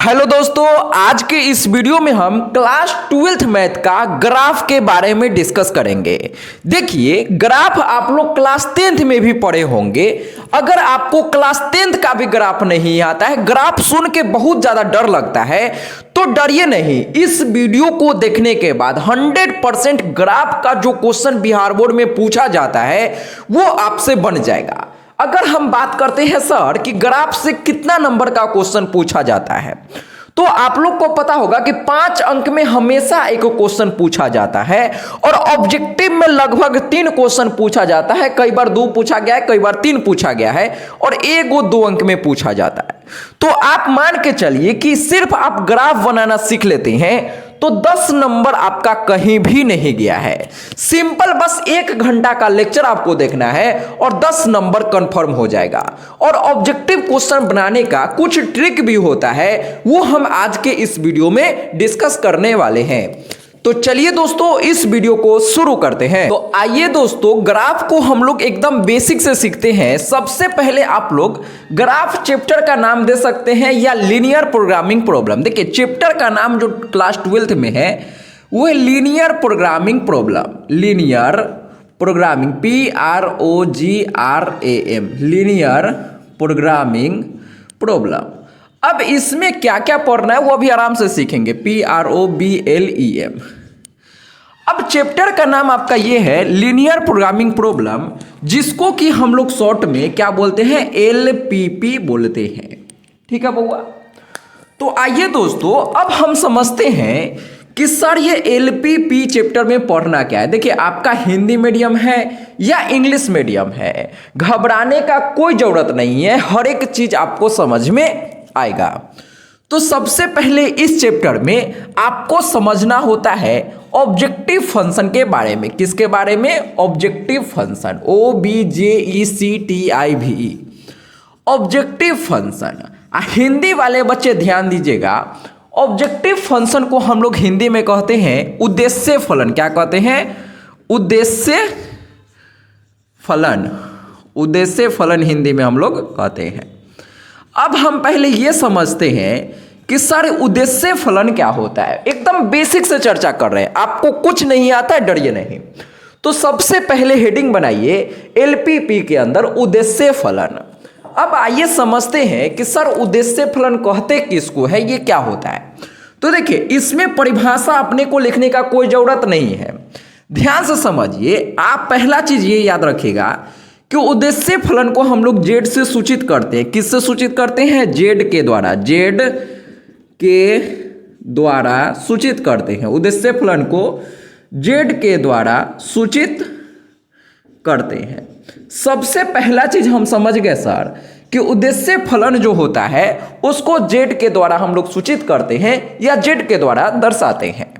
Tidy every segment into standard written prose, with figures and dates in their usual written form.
Hello दोस्तों, आज के इस वीडियो में हम क्लास 12th मैथ का ग्राफ के बारे में डिस्कस करेंगे। देखिए, ग्राफ आप लोग क्लास 10th में भी पढ़े होंगे। अगर आपको क्लास 10th का भी ग्राफ नहीं आता है, ग्राफ सुन के बहुत ज्यादा डर लगता है, तो डरिए नहीं। इस वीडियो को देखने के बाद 100% ग्राफ का जो क्वेश्चन बिहार बोर्ड में पूछा जाता है वो आपसे बन जाएगा। अगर हम बात करते हैं सर कि ग्राफ से कितना नंबर का क्वेश्चन पूछा जाता है, तो आप लोग को पता होगा कि 5 अंक में हमेशा एक क्वेश्चन पूछा जाता है और ऑब्जेक्टिव में लगभग 3 क्वेश्चन पूछा जाता है। कई बार 2 पूछा गया है, कई बार 3 पूछा गया है और एक 2 अंक में पूछा जाता है। तो आप मान के चलिए कि सिर्फ आप ग्राफ बनाना सीख लेते हैं तो 10 नंबर आपका कहीं भी नहीं गया है। सिंपल बस 1 घंटा का लेक्चर आपको देखना है और 10 नंबर कंफर्म हो जाएगा। और ऑब्जेक्टिव क्वेश्चन बनाने का कुछ ट्रिक भी होता है, वो हम आज के इस वीडियो में डिस्कस करने वाले हैं। तो चलिए दोस्तों, इस वीडियो को शुरू करते हैं। तो आइए दोस्तों, ग्राफ को हम लोग एकदम बेसिक से सीखते हैं। सबसे पहले आप लोग ग्राफ चैप्टर का नाम दे सकते हैं या लीनियर प्रोग्रामिंग प्रॉब्लम। देखिए, चैप्टर का नाम जो क्लास 12th में है वो है linear programming problem. Linear programming, PROGRAM, linear programming problem. अब इसमें क्या क्या पढ़ना है वो अभी आराम से सीखेंगे। PROBLEM। अब चैप्टर का नाम आपका ये है लीनियर प्रोग्रामिंग प्रॉब्लम, जिसको कि हम लोग शॉर्ट में क्या बोलते हैं, LPP बोलते हैं। ठीक है बउआ। तो आइए दोस्तों, अब हम समझते हैं कि सर ये LPP चैप्टर में पढ़ना क्या है। देखिए, आपका हिंदी मीडियम है या इंग्लिश मीडियम है, घबराने का कोई जरूरत नहीं है, हर एक चीज आपको समझ में आएगा। तो सबसे पहले इस चैप्टर में आपको समझना होता है ऑब्जेक्टिव फंक्शन के बारे में। किसके बारे में? Objective function, OBJECTIVE, objective function. Hindi वाले बच्चे ध्यान दीजिएगा, ऑब्जेक्टिव फंक्शन को हम लोग हिंदी में कहते हैं उद्देश्य फलन। क्या कहते हैं? उद्देश्य फलन। उद्देश्य फलन हिंदी में हम लोग कहते हैं। अब हम पहले यह समझते हैं कि सर उद्देश्य फलन क्या होता है। एकदम बेसिक से चर्चा कर रहे हैं, आपको कुछ नहीं आता है, डरिए नहीं। तो सबसे पहले हेडिंग बनाइए LPP के अंदर उद्देश्य फलन। अब आइए समझते हैं कि सर उद्देश्य फलन कहते किसको है, ये क्या होता है। तो देखिए, इसमें परिभाषा अपने को लिखने का कोई जरूरत नहीं है। ध्यान से समझिए। आप पहला चीज ये याद रखिएगा कि उद्देश्य फलन को हम लोग जेड से सूचित करते हैं। किससे सूचित करते हैं? जेड के द्वारा। जेड के द्वारा सूचित करते हैं। उद्देश्य फलन को जेड के द्वारा सूचित करते हैं। सबसे पहला चीज हम समझ गए सर कि उद्देश्य फलन जो होता है उसको जेड के द्वारा हम लोग सूचित करते हैं या जेड के द्वारा दर्शाते हैं।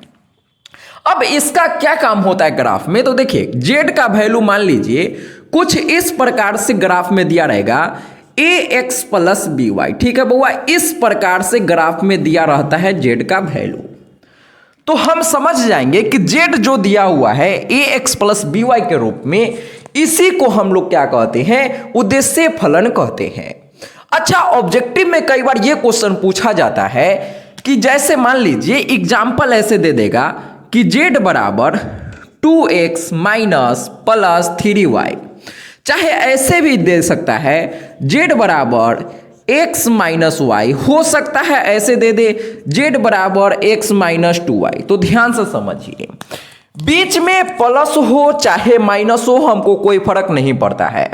अब इसका क्या काम होता है ग्राफ में? तो देखिए, जेड का वैल्यू मान लीजिए कुछ इस प्रकार से ग्राफ में दिया रहेगा, AX + BY। ठीक है बउआ, इस प्रकार से ग्राफ में दिया रहता है जेड का वैल्यू। तो हम समझ जाएंगे कि जेड जो दिया हुआ है AX + BY के रूप में, इसी को हम लोग क्या कहते हैं? उद्देश्य फलन कहते हैं। अच्छा, ऑब्जेक्टिव में कई बार यह क्वेश्चन पूछा जाता है कि जैसे मान लीजिए एग्जाम्पल ऐसे दे देगा कि z बराबर 2x - + 3y। चाहे ऐसे भी दे सकता है z बराबर x - y, हो सकता है ऐसे दे दे z बराबर x - 2y। तो ध्यान से समझिए, बीच में प्लस हो चाहे माइनस हो, हमको कोई फर्क नहीं पड़ता है।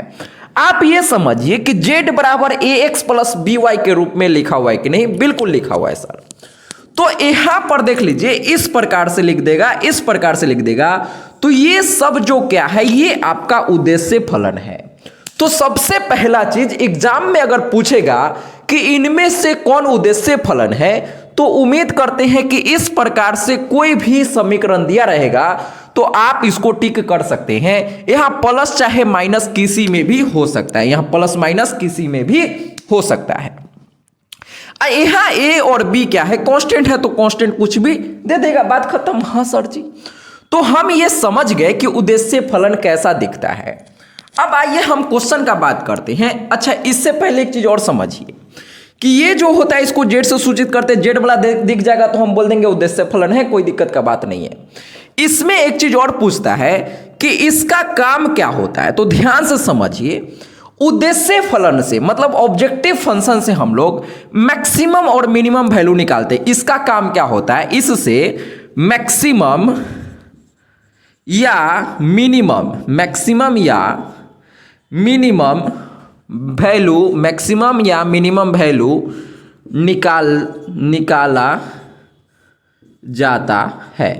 आप ये समझिए कि z बराबर AX + BY के रूप में लिखा हुआ है कि नहीं? बिल्कुल लिखा हुआ है सर। तो यहां पर देख लीजिए, इस प्रकार से लिख देगा, इस प्रकार से लिख देगा। तो ये सब जो क्या है, ये आपका उद्देश्य फलन है। तो सबसे पहला चीज एग्जाम में अगर पूछेगा कि इनमें से कौन उद्देश्य फलन है, तो उम्मीद करते हैं कि इस प्रकार से कोई भी समीकरण दिया रहेगा तो आप इसको टिक कर सकते हैं। यहां प्लस चाहे माइनस किसी में भी हो सकता है, यहां प्लस माइनस किसी में भी हो सकता है। यहां A और B क्या है? कांस्टेंट है, तो कांस्टेंट कुछ भी दे देगा, बात खत्म। हाँ सर जी। तो हम ये समझ गए कि उद्देश्य फलन कैसा दिखता है। अब आइए हम क्वेश्चन का बात करते हैं। अच्छा, इससे पहले एक चीज और समझिए कि ये जो होता है इसको जेड से सूचित करते, जेड वाला दिख जाएगा तो हम बोल देंगे उद्देश्य फलन है, कोई दिक्कत का बात नहीं है। इसमें एक चीज और पूछता है कि इसका काम क्या होता है, तो ध्यान से समझिए। उद्देश्य फलन से मतलब ऑब्जेक्टिव फंक्शन से हम लोग मैक्सिमम और मिनिमम वैल्यू निकालते हैं। इसका काम क्या होता है, इससे मैक्सिमम या मिनिमम वैल्यू निकाला जाता है।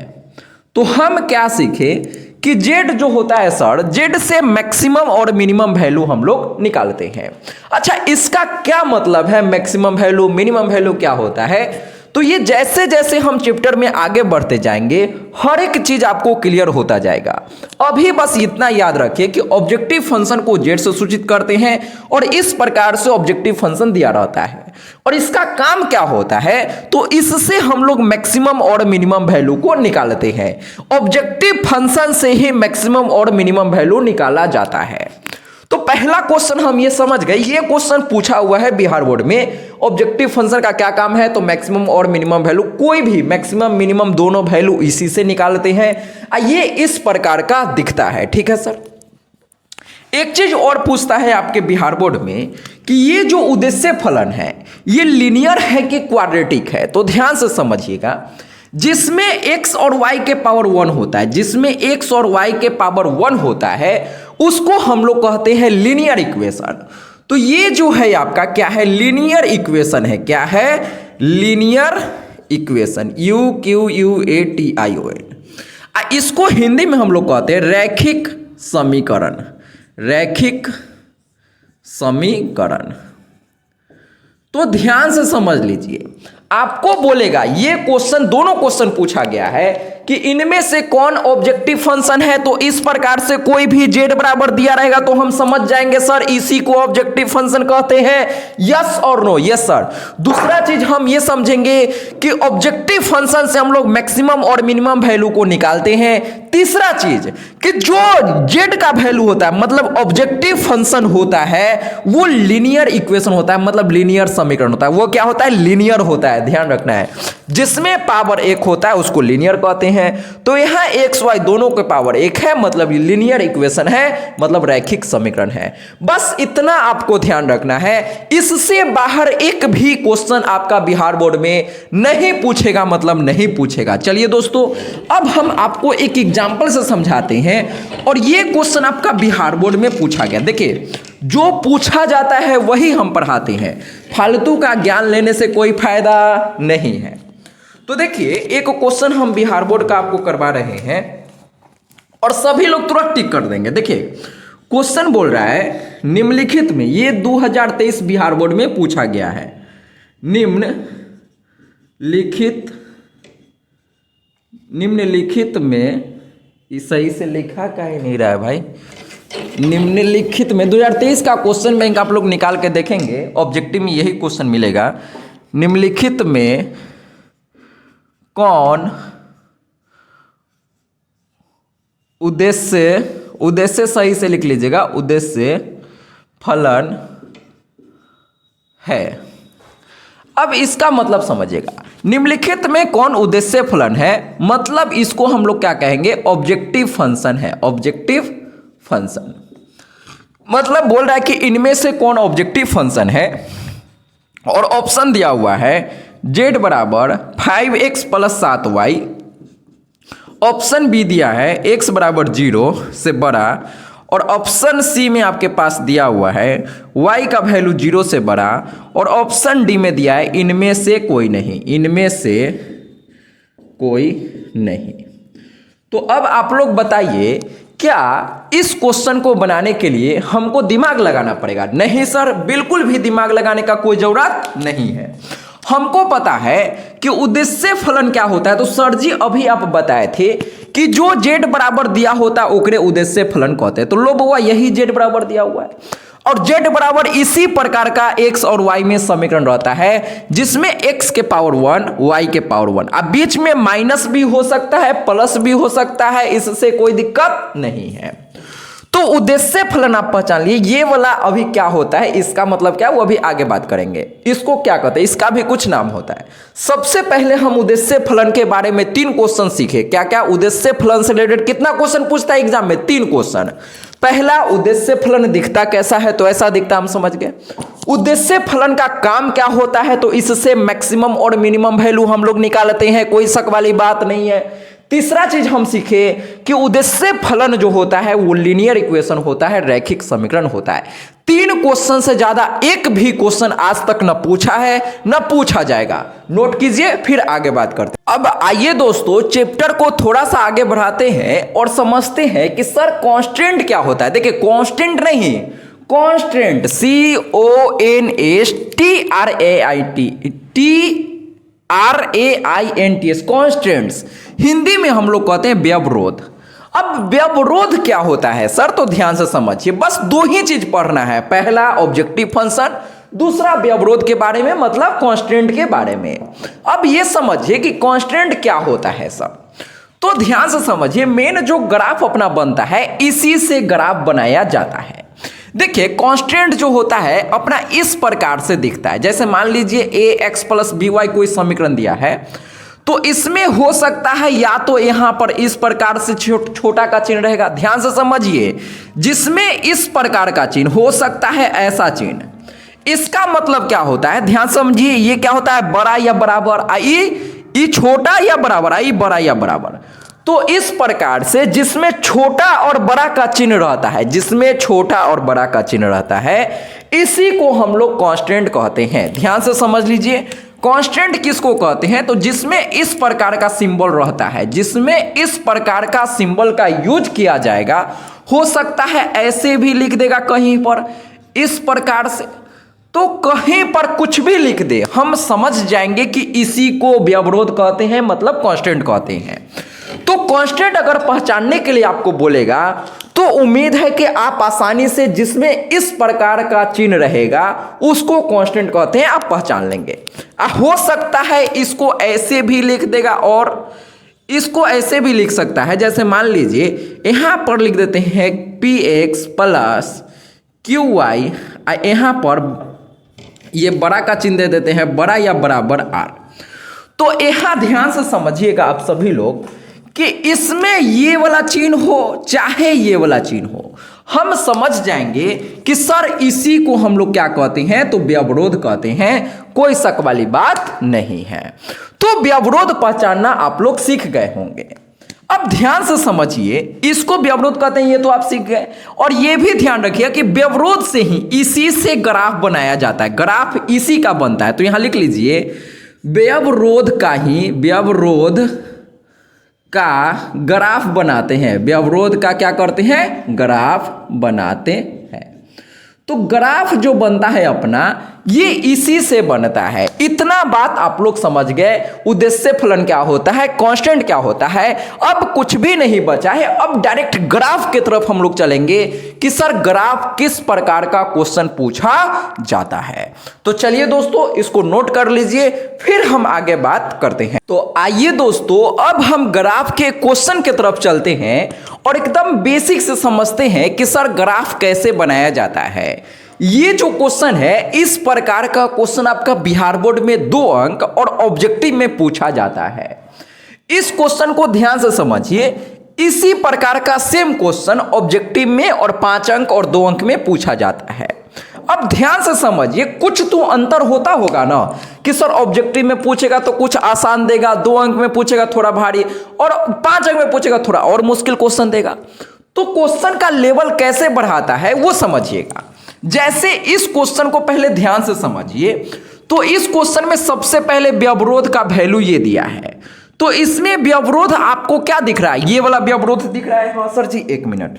तो हम क्या सीखे कि जेड जो होता है सर, जेड से मैक्सिमम और मिनिमम वैल्यू हम लोग निकालते हैं। अच्छा, इसका क्या मतलब है, मैक्सिमम वैल्यू मिनिमम वैल्यू क्या होता है? तो ये जैसे जैसे हम चैप्टर में आगे बढ़ते जाएंगे हर एक चीज आपको क्लियर होता जाएगा। अभी बस इतना याद रखिए कि ऑब्जेक्टिव फंक्शन को जेड से सूचित करते हैं और इस प्रकार से ऑब्जेक्टिव फंक्शन दिया रहता है। और इसका काम क्या होता है, तो इससे हम लोग मैक्सिमम और मिनिमम वैल्यू को निकालते हैं। ऑब्जेक्टिव फंक्शन से ही मैक्सिमम और मिनिमम वैल्यू निकाला जाता है। तो पहला क्वेश्चन हम ये समझ गए, ये क्वेश्चन पूछा हुआ है बिहार बोर्ड में, ऑब्जेक्टिव फंक्शन का क्या काम है, तो मैक्सिमम और मिनिमम वैल्यू, कोई भी मैक्सिमम मिनिमम दोनों वैल्यू इसी से निकालते हैं। ये इस प्रकार का दिखता है, ठीक है सर। एक चीज और पूछता है आपके बिहार बोर्ड में कि ये जो उद्देश्य फलन है ये लीनियर है कि क्वाड्रेटिक है, तो ध्यान से समझिएगा। जिसमें x और y के पावर 1 होता है, जिसमें x और y के पावर 1 होता है उसको हम लोग कहते हैं लीनियर इक्वेशन। तो ये जो है आपका क्या है, लीनियर इक्वेशन है। क्या है, लीनियर इक्वेशन, UQUATION। इसको हिंदी में हम लोग कहते हैं रैखिक समीकरण, रैखिक समीकरण। तो ध्यान से समझ लीजिए, आपको बोलेगा ये क्वेश्चन, दोनों क्वेश्चन पूछा गया है कि इनमें से कौन ऑब्जेक्टिव फंक्शन है, तो इस प्रकार से कोई भी जेड बराबर दिया रहेगा तो हम समझ जाएंगे सर इसी को ऑब्जेक्टिव फंक्शन कहते हैं। यस और नो? Yes sir. दूसरा चीज हम ये समझेंगे कि ऑब्जेक्टिव फंक्शन से हम लोग मैक्सिमम और मिनिमम वैल्यू को निकालते हैं। तीसरा चीज कि जो जेड का वैल्यू होता है मतलब ऑब्जेक्टिव फंक्शन होता है वो लीनियर इक्वेशन होता है, मतलब लीनियर समीकरण होता है। वो क्या होता है, लीनियर होता है, ध्यान रखना है। जिसमें पावर 1 होता है उसको लीनियर कहते हैं। तो यहां एक्स वाई दोनों के पावर 1 है, मतलब लीनियर इक्वेशन है, मतलब रैखिक समीकरण है। बस इतना आपको ध्यान रखना है। इससे बाहर एक भी क्वेश्चन आपका बिहार बोर्ड में नहीं पूछेगा, मतलब नहीं पूछेगा। चलिए दोस्तों, अब हम आपको एक एग्जांपल से समझाते हैं और ये क्वेश्चन आपका बिहार बोर्ड में पूछा गया। देखिए, जो पूछा जाता है वही हम पढ़ाते हैं, फालतू का ज्ञान लेने से कोई फायदा नहीं है। तो देखिए, एक क्वेश्चन हम बिहार बोर्ड का आपको करवा रहे हैं और सभी लोग तुरंत टिक कर देंगे। देखिए, क्वेश्चन बोल रहा है निम्नलिखित में, ये 2023 बिहार बोर्ड में पूछा गया है। निम्नलिखित में, सही से लिखा काहे नहीं रहा है भाई, निम्नलिखित में 2023 का क्वेश्चन बैंक आप लोग निकाल के देखेंगे, ऑब्जेक्टिव में यही क्वेश्चन मिलेगा। निम्नलिखित में कौन उद्देश्य सही से लिख लीजिएगा, उद्देश्य फलन है। अब इसका मतलब समझिएगा, निम्नलिखित में कौन उद्देश्य फलन है, मतलब इसको हम लोग क्या कहेंगे, ऑब्जेक्टिव फंक्शन है। ऑब्जेक्टिव फंक्शन मतलब बोल रहा है कि इनमें से कौन ऑब्जेक्टिव फंक्शन है और ऑप्शन दिया हुआ है z बराबर 5x + 7y। ऑप्शन बी दिया है x बराबर 0 से बड़ा, और ऑप्शन सी में आपके पास दिया हुआ है y का वैल्यू 0 से बड़ा, और ऑप्शन डी में दिया है इनमें से कोई नहीं, इनमें से कोई नहीं। तो अब आप लोग बताइए, क्या इस क्वेश्चन को बनाने के लिए हमको दिमाग लगाना पड़ेगा? नहीं सर, बिल्कुल भी दिमाग लगाने का कोई जरूरत नहीं है। हमको पता है कि उद्देश्य फलन क्या होता है। तो सर जी अभी आप बताए थे कि जो z बराबर दिया होता है ओकरे उद्देश्य फलन कहते हैं। तो लो बउआ, यही z बराबर दिया हुआ है और z बराबर इसी प्रकार का x और y में समीकरण रहता है, जिसमें x के पावर 1 y के पावर 1। अब बीच में माइनस भी हो सकता है, प्लस भी हो सकता है, इससे कोई दिक्कत नहीं है। तो उद्देश्य फलन आप पहचान लिए, ये वाला अभी क्या होता है, इसका मतलब क्या है वो अभी आगे बात करेंगे। इसको क्या कहते हैं, इसका भी कुछ नाम होता है। सबसे पहले हम उद्देश्य फलन के बारे में 3 क्वेश्चन सीखे। क्या क्या, उद्देश्य फलन से रिलेटेड कितना क्वेश्चन पूछता है एग्जाम में, 3 क्वेश्चन। पहला, उद्देश्य फलन दिखता कैसा है, तो ऐसा दिखता, हम समझ गए। उद्देश्य फलन का काम क्या होता है, तो इससे मैक्सिमम और मिनिमम वैल्यू हम लोग निकालते हैं, कोई शक वाली बात नहीं है। तीसरा चीज हम सीखे कि उद्देश्य फलन जो होता है वो लीनियर इक्वेशन होता है, रैखिक समीकरण होता है। 3 क्वेश्चन से ज्यादा एक भी क्वेश्चन आज तक न पूछा है न पूछा जाएगा, नोट कीजिए, फिर आगे बात करते हैं। अब आइए दोस्तों, चैप्टर को थोड़ा सा आगे बढ़ाते हैं और समझते हैं कि सर कांस्टेंट क्या होता है। देखिए कांस्टेंट नहीं, कांस्टेंट, CONSTANT, कांस्टेंट्स, हिंदी में हम लोग कहते हैं व्यवरोध। अब व्यवरोध क्या होता है सर, तो ध्यान से समझिए, बस 2 ही चीज पढ़ना है। पहला ऑब्जेक्टिव फंक्शन, दूसरा व्यवरोध के बारे में, मतलब कांस्टेंट के बारे में। अब ये समझिए कि कांस्टेंट क्या होता है सर, तो ध्यान से समझिए। मेन जो ग्राफ अपना बनता है इसी से ग्राफ बनाया जाता है। देखिए कांस्टेंट जो होता है अपना इस प्रकार से दिखता है, जैसे मान लीजिए ax + by कोई समीकरण दिया है, तो इसमें हो सकता है या तो यहां पर इस प्रकार से छोटा का चिन्ह रहेगा, ध्यान से समझिए, जिसमें इस प्रकार का चिन्ह हो सकता है ऐसा चिन्ह। इसका मतलब क्या होता है, ध्यान समझिए, ये क्या होता है, बड़ा या बराबर, आई छोटा या बराबर, आई बड़ा या बराबर। तो इस प्रकार से जिसमें छोटा और बड़ा का चिन्ह रहता है, जिसमें छोटा और बड़ा का चिन्ह रहता है, इसी को हम लोग कांस्टेंट कहते हैं। ध्यान से समझ लीजिए, कांस्टेंट किसको कहते हैं, तो जिसमें इस प्रकार का सिंबल रहता है, जिसमें इस प्रकार का सिंबल का यूज किया जाएगा। हो सकता है ऐसे भी लिख देगा कहीं पर इस प्रकार से, तो कहीं पर कुछ भी लिख दे, हम समझ जाएंगे कि इसी को व्यवरोध कहते हैं, मतलब कांस्टेंट कहते हैं। तो कांस्टेंट अगर पहचानने के लिए आपको बोलेगा तो उम्मीद है कि आप आसानी से जिसमें इस प्रकार का चिन्ह रहेगा उसको कांस्टेंट कहते हैं, आप पहचान लेंगे। हो सकता है इसको ऐसे भी लिख देगा और इसको ऐसे भी लिख सकता है, जैसे मान लीजिए यहां पर लिख देते हैं px + qy, यहां पर ये बड़ा का चिन्ह दे देते हैं, बड़ा या बराबर r। तो यहां ध्यान से समझिएगा आप सभी लोग कि इसमें ये वाला चिन्ह हो चाहे ये वाला चिन्ह हो, हम समझ जाएंगे कि सर इसी को हम लोग क्या कहते हैं, तो व्यवरोध कहते हैं, कोई शक वाली बात नहीं है। तो व्यवरोध पहचानना आप लोग सीख गए होंगे। अब ध्यान से समझिए, इसको व्यवरोध कहते हैं, ये तो आप सीख गए। और ये भी ध्यान रखिए कि व्यवरोध से ही, इसी से ग्राफ बनाया जाता है, ग्राफ इसी का बनता है। तो यहां लिख लीजिए, व्यवरोध का ही, व्यवरोध का ग्राफ बनाते हैं, व्यवरोध का क्या करते हैं, ग्राफ बनाते हैं। तो ग्राफ जो बनता है अपना, ये इसी से बनता है। इतना बात आप लोग समझ गए, उद्देश्य फलन क्या होता है, कांस्टेंट क्या होता है। अब कुछ भी नहीं बचा है, अब डायरेक्ट ग्राफ की तरफ हम लोग चलेंगे कि सर ग्राफ किस प्रकार का क्वेश्चन पूछा जाता है। तो चलिए दोस्तों इसको नोट कर लीजिए, फिर हम आगे बात करते हैं। तो आइए दोस्तों, अब हम ग्राफ के क्वेश्चन की तरफ चलते हैं और एकदम बेसिक से समझते हैं कि सर ग्राफ कैसे बनाया जाता है। ये जो क्वेश्चन है, इस प्रकार का क्वेश्चन आपका बिहार बोर्ड में 2 अंक और ऑब्जेक्टिव में पूछा जाता है। इस क्वेश्चन को ध्यान से समझिए, इसी प्रकार का सेम क्वेश्चन ऑब्जेक्टिव में और 5 अंक और 2 अंक में पूछा जाता है। अब ध्यान से समझिए, कुछ तो अंतर होता होगा ना, कि सर ऑब्जेक्टिव में पूछेगा तो कुछ आसान देगा, 2 अंक में पूछेगा थोड़ा भारी, और 5 अंक में पूछेगा थोड़ा और मुश्किल क्वेश्चन देगा। तो क्वेश्चन का लेवल कैसे बढ़ाता है वो समझिएगा। जैसे इस क्वेश्चन को पहले ध्यान से समझिए, तो इस क्वेश्चन में सबसे पहले व्यवरोध का वैल्यू ये दिया है। तो इसमें व्यवरोध आपको क्या दिख रहा है, ये वाला व्यवरोध दिख रहा है। हाँ सर जी, 1 मिनट,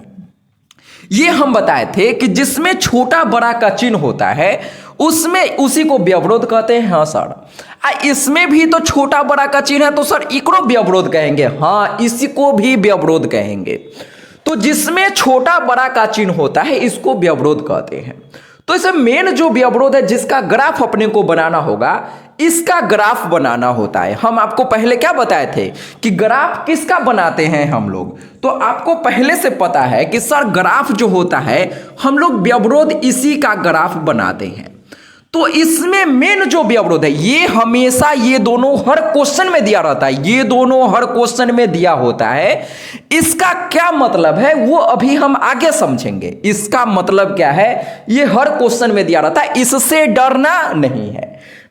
ये हम बताए थे कि जिसमें छोटा बड़ा का चिन्ह होता है उसमें उसी को व्यवरोध कहते हैं। हाँ सर, इसमें भी तो छोटा बड़ा का चिन्ह है, तो सर इको व्यवरोध कहेंगे। हाँ, इसी को भी व्यवरोध कहेंगे। तो जिसमें छोटा बड़ा का चिन्ह होता है इसको व्यवरोध कहते हैं। तो इसमें मेन जो व्यवरोध है, जिसका ग्राफ अपने को बनाना होगा, इसका ग्राफ बनाना होता है। हम आपको पहले क्या बताए थे कि ग्राफ किसका बनाते हैं हम लोग, तो आपको पहले से पता है कि सर ग्राफ जो होता है हम लोग व्यवरोध इसी का ग्राफ बनाते हैं। तो इसमें मेन जो व्यवरोध है ये हमेशा ये दोनों हर क्वेश्चन में दिया रहता है, ये दोनों हर क्वेश्चन में दिया होता है। इसका क्या मतलब है वो अभी हम आगे समझेंगे। इसका मतलब क्या है, ये हर क्वेश्चन में दिया रहता है, इससे डरना नहीं है।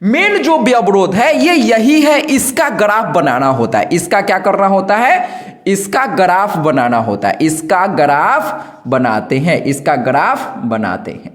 मेन जो व्यवरोध है ये यही है, इसका ग्राफ बनाना होता है। इसका क्या करना होता है, इसका ग्राफ बनाना होता है। इसका ग्राफ बनाते हैं, इसका ग्राफ बनाते हैं।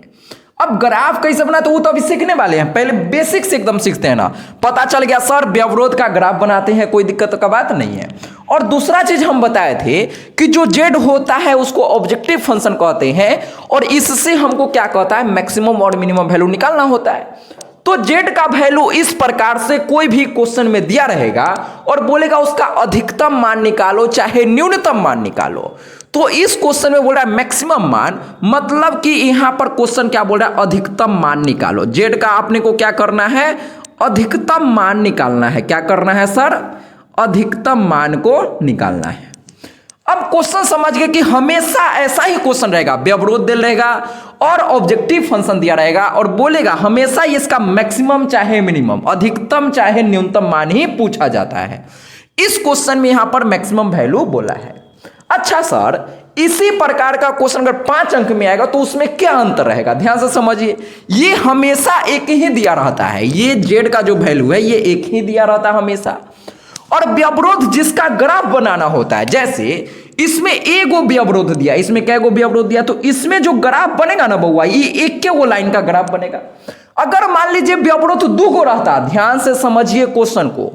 अब ग्राफ कैसे बनाते वो तो अभी सीखने वाले हैं, पहले बेसिक से एकदम सीखते हैं ना। पता चल गया सर व्यवरोध का ग्राफ बनाते हैं, कोई दिक्कत का बात नहीं है। और दूसरा चीज हम बताए थे कि जो z होता है उसको ऑब्जेक्टिव फंक्शन कहते हैं, और इससे हमको क्या कहता है, मैक्सिमम और मिनिमम वैल्यू निकालना होता है। तो z का वैल्यू इस प्रकार से कोई भी क्वेश्चन में दिया रहेगा और बोलेगा उसका अधिकतम मान निकालो चाहे न्यूनतम मान निकालो। तो इस क्वेश्चन में बोल रहा है मैक्सिमम मान, मतलब कि यहां पर क्वेश्चन क्या बोल रहा है, अधिकतम मान निकालो। z का आपने को क्या करना है, अधिकतम मान निकालना है। क्या करना है सर, अधिकतम मान को निकालना है। अब क्वेश्चन समझ गए कि हमेशा ऐसा ही क्वेश्चन रहेगा, व्यवरोध दिल रहेगा और ऑब्जेक्टिव फंक्शन दिया रहेगा और बोलेगा हमेशा इसका मैक्सिमम चाहे मिनिमम, अधिकतम चाहे न्यूनतम मान ही पूछा जाता है। इस क्वेश्चन में यहां पर मैक्सिमम वैल्यू बोला है। अच्छा सर, इसी प्रकार का क्वेश्चन अगर 5 अंक में आएगा तो उसमें क्या अंतर रहेगा, ध्यान से समझिए। ये हमेशा एक ही दिया रहता है, ये z का जो वैल्यू है ये एक ही दिया रहता है हमेशा। और व्यवरोध जिसका ग्राफ बनाना होता है, जैसे इसमें एगो व्यवरोध दिया, इसमें कैगो व्यवरोध दिया, तो इसमें जो ग्राफ बनेगा ना बउआ, ये एक के वो लाइन का ग्राफ बनेगा। अगर मान लीजिए व्यवरोध दूगो रहता, ध्यान से समझिए क्वेश्चन को,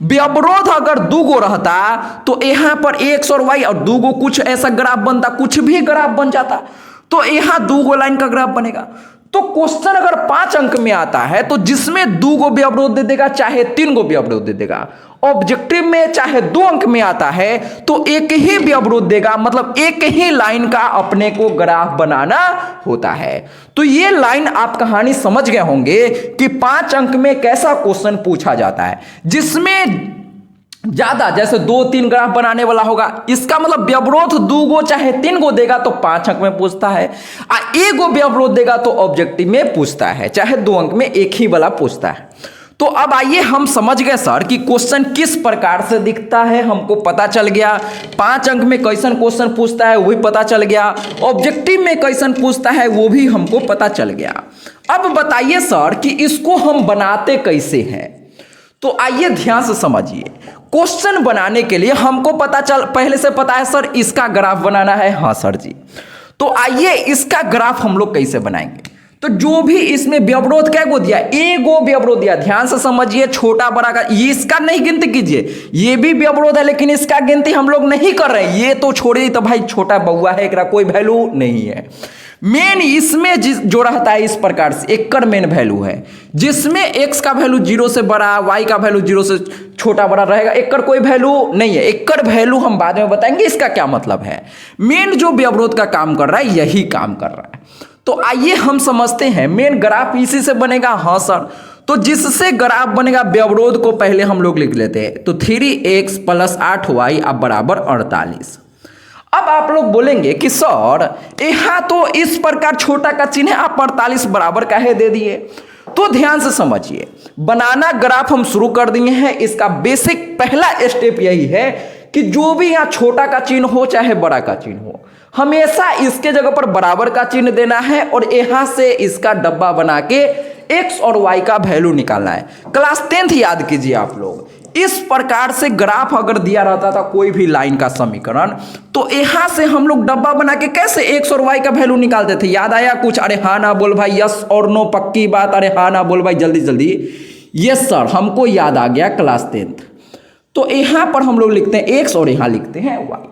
व्यवरोध अगर दूगो रहता तो यहां पर x और y और दूगो कुछ ऐसा ग्राफ बनता, कुछ भी ग्राफ बन जाता, तो यहां दूगो लाइन का ग्राफ बनेगा। तो क्वेश्चन अगर 5 अंक में आता है तो जिसमें दूगो व्यवरोध दे देगा चाहे 3 गो व्यवरोध दे देगा। ऑब्जेक्टिव में चाहे 2 अंक में आता है तो एक ही व्यवरोध देगा, मतलब एक ही लाइन का अपने को ग्राफ बनाना होता है। तो ये लाइन आप कहानी समझ गए होंगे कि 5 अंक में कैसा क्वेश्चन पूछा जाता है, जिसमें ज्यादा जैसे 2-3 ग्राफ बनाने वाला होगा। इसका मतलब व्यवरोध 2 गो चाहे 3 गो देगा तो 5 अंक में पूछता है, और 1 गो व्यवरोध देगा तो ऑब्जेक्टिव में पूछता है, चाहे 2 अंक में एक ही वाला पूछता है। तो अब आइए हम समझ गए सर कि क्वेश्चन किस प्रकार से दिखता है, हमको पता चल गया। 5 अंक में कैसन क्वेश्चन पूछता है वो भी पता चल गया, ऑब्जेक्टिव में कैसन पूछता है वो भी हमको पता चल गया। अब बताइए सर कि इसको हम बनाते कैसे हैं। तो आइए ध्यान से समझिए, क्वेश्चन बनाने के लिए हमको पहले से पता है सर इसका ग्राफ बनाना है। हाँ सर जी, तो आइए इसका ग्राफ हम लोग कैसे बनाएंगे। तो जो भी इसमें व्यवरोध क्या गो दिया, एगो व्यवरोध दिया, ध्यान से समझिए, छोटा बड़ा का ये इसका नहीं गिनती कीजिए, ये भी व्यवरोध है लेकिन इसका गिनती हम लोग नहीं कर रहे हैं, ये तो छोड़िए, तो भाई छोटा बउआ है, एकरा कोई वैल्यू नहीं है। मेन इसमें जो रहता है इस प्रकार से एकड़ मेन वैल्यू है, जिसमें x का वैल्यू 0 से बड़ा, y का वैल्यू 0 से छोटा बड़ा रहेगा, एकड़ कोई वैल्यू नहीं है। एकड़ वैल्यू हम बाद में बताएंगे इसका क्या मतलब है। मेन जो व्यवरोध का काम कर रहा है यही काम कर रहा है। तो आइए हम समझते हैं, मेन ग्राफ इसी से बनेगा। हाँ सर, तो जिससे ग्राफ बनेगा व्यवरोध को पहले हम लोग लिख लेते हैं। तो 3x + 8y अब बराबर 48। अब आप लोग बोलेंगे कि सर यहाँ तो इस प्रकार छोटा का चिन्ह है, आप 48 बराबर काहे दे दिए। तो ध्यान से समझिए, बनाना ग्राफ हम शुरू कर दिए हैं। इसका बेसिक पहला स्टेप यही है कि जो भी यहाँ छोटा का चिन्ह हो चाहे बड़ा का चिन्ह हो, हमेशा इसके जगह पर बराबर का चिन्ह देना है और यहां से इसका डब्बा बना के x और y का वैल्यू निकालना है। क्लास 10th याद कीजिए आप लोग, इस प्रकार से ग्राफ अगर दिया रहता था कोई भी लाइन का समीकरण, तो यहां से हम लोग डब्बा बना के कैसे x और y का वैल्यू निकालते थे। याद आया कुछ? अरे हाँ ना बोल भाई, यस और नो पक्की बात, अरे हाँ ना बोल भाई जल्दी जल्दी। यस सर, हमको याद आ गया क्लास 10th। तो यहां पर हम लोग लिखते हैं x और यहां लिखते हैं y।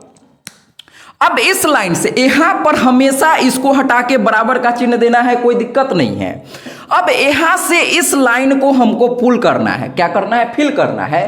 अब इस लाइन से यहां पर हमेशा इसको हटा के बराबर का चिन्ह देना है, कोई दिक्कत नहीं है। अब यहां से इस लाइन को हमको पुल करना है, क्या करना है, फिल करना है।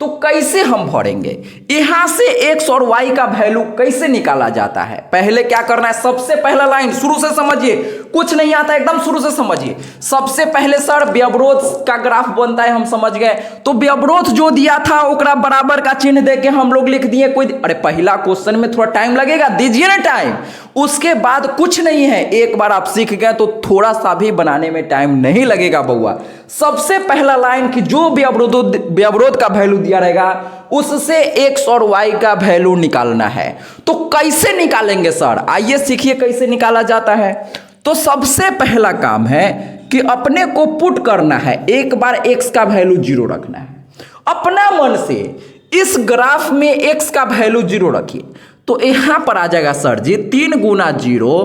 तो कैसे हम भरेंगे, यहां से x और y का वैल्यू कैसे निकाला जाता है। पहले क्या करना है, सबसे पहला लाइन शुरू से समझिए, कुछ नहीं आता एकदम शुरू से समझिए। सबसे पहले सर व्यवरोध का ग्राफ बनता है, हम समझ गए। तो व्यवरोध जो दिया था ओकरा बराबर का चिन्ह देके हम लोग लिख दिए। कोई अरे पहला क्वेश्चन में थोड़ा टाइम लगेगा, दीजिए ना टाइम। उसके बाद कुछ नहीं है, एक बार आप सीख गए तो थोड़ा सा भी बनाने में टाइम नहीं लगेगा बउआ। सबसे पहला लाइन की जो भी व्यवरोध का वैल्यू दिया रहेगा उससे x और y का वैल्यू निकालना है। तो कैसे निकालेंगे सर, आइए सीखिए कैसे निकाला जाता है। तो सबसे पहला काम है कि अपने को पुट करना है, एक बार x का वैल्यू 0 रखना है। अपना मन से इस ग्राफ में x का वैल्यू 0 रखिए, तो यहां पर आ जाएगा सर जी 3 गुना 0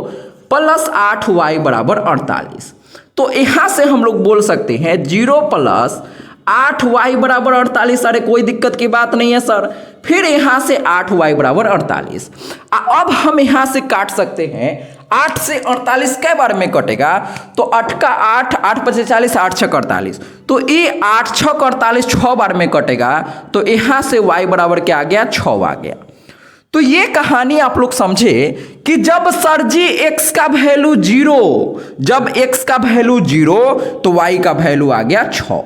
प्लस 8y बराबर 48। तो यहां से हम लोग बोल सकते हैं 0 प्लस 8y बराबर 48। अरे कोई दिक्कत की बात नहीं है सर। फिर यहां से 8y बराबर 48। अब हम यहां से काट सकते हैं, 8 से 48 कै बार में कटेगा, तो 8 का 8, 8 × 5 = 40, 8 × 6 = 48। तो ये 8 × 6 = 48 6 बार में कटेगा, तो यहां से y बराबर क्या आ गया, 6 आ गया। तो ये कहानी आप लोग समझे कि जब सर जी x का वैल्यू 0, जब x का वैल्यू 0 तो y का वैल्यू आ गया 6।